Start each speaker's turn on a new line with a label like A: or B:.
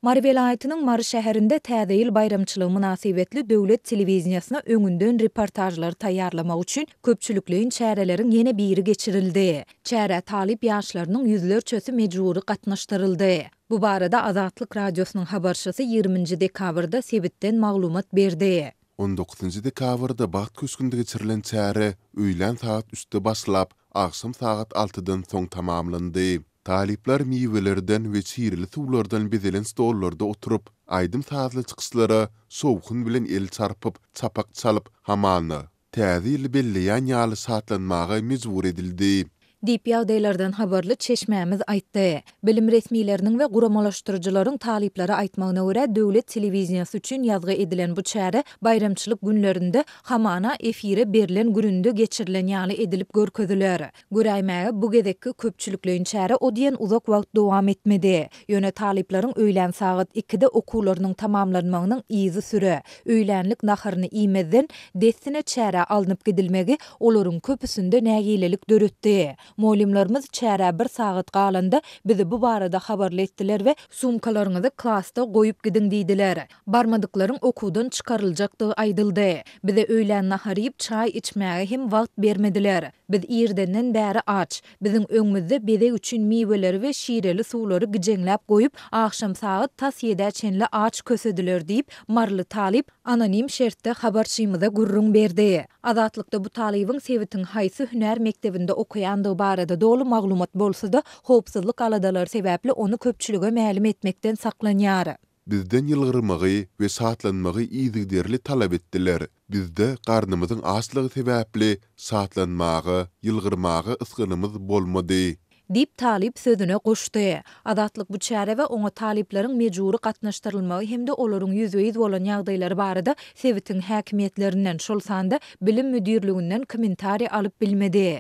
A: Mari vilayatynyň Mari şäherinde täze ýyl bayramçylygy münasibetli döwlet telewizionyna öňünden reportajlar taýýarlamak üçin köpçülikliň çäreleriň ýene biri geçirildi. Çäre talip ýaşlarynyň ýüzlerçesi mejburi gatnaşdyryldy. Bu barada Azatlyk radiosynyň habarçysy 20 dekabrda sebitden maglumat berdi.
B: 19 dekabrda wagt köskünde geçirilen çäre öýlen saat 3-de başlap, aksam saat 6-dan soň tamamlandy. Talipler miwelerden we çirili suwlardan bezilen stollarda oturup, aýdym saatly çykyslara sowkun bilen el çarpyp, çapak çalyp hamany täze ýyly belleýän ýaly saatlanmaga mejbur edildi.
A: Dip ýagdaýlardan habarly Çeşmämiz aýtdy. Bilim resmiýetleriniň we guramalaşdyrjylaryň talipleri aýtmagyna görä, döwlet telewizionyasy üçin ýazgy edilen bu çäre bayramçylyk günlerinde hamana efire berilen gününde geçirilen ýaly edilip görkezdiler. Göräýmäge bu gezekki köpçülikliň çäre o diýen uzak wagt dowam etmedi. Ýöne talipleriň öýlen saat 2-de okuwlarynyň tamamlanmagynyň izi süre. Öýlenlik naharyny iýmezden destine çäre alınıp gidilmegi olaryň köpüsinde nägilelik döretdi. Molimlarımız çäre 1 saat galanda bizi bu barada habarly etdiler we sumkalaryňyzy klasta goýup gidin diýdiler. Barmadyklaryň okuwdan çykaryljakdygy aýdyldy. Bize öýlen naharyp çay içmäge hem wagt bermediler. Biz ýerdenden bäri aç. Biziň öňümizde bedek üçin miweleri we şireli suwlary gijeňläp goýup, akşam saat tas 7 çenli aç kösediler diýip marly talip anonim şertde habarçymyza gurrun berdi. Azatlykda bu talibiň sebitiň haýsy hünär mektebinde okuýandygy barada dolu maglumat bolsa-da, howpsuzlyk aladalar sebäpli onu köpçülige mälim etmekden saklanýar.
B: Bizden ýylgyrmagy we saatlanmagy ýygyderli talap etdiler. Bizde garnymyzyň açlygy sebäpli saatlanmagy, ýylgyrmagy ysgynymyz bolmady.
A: Dip talip sözüne goşdy. Adatlyk bu çäre we oňa talipleriň mejburi gatnaşdyrylmagy hemde olaryň ýüzüýiz bolan ýagdaýlary barada sebitiň häkimiýetlerinden şol sanda bilim müdirliginden komentari alyp bilmedi.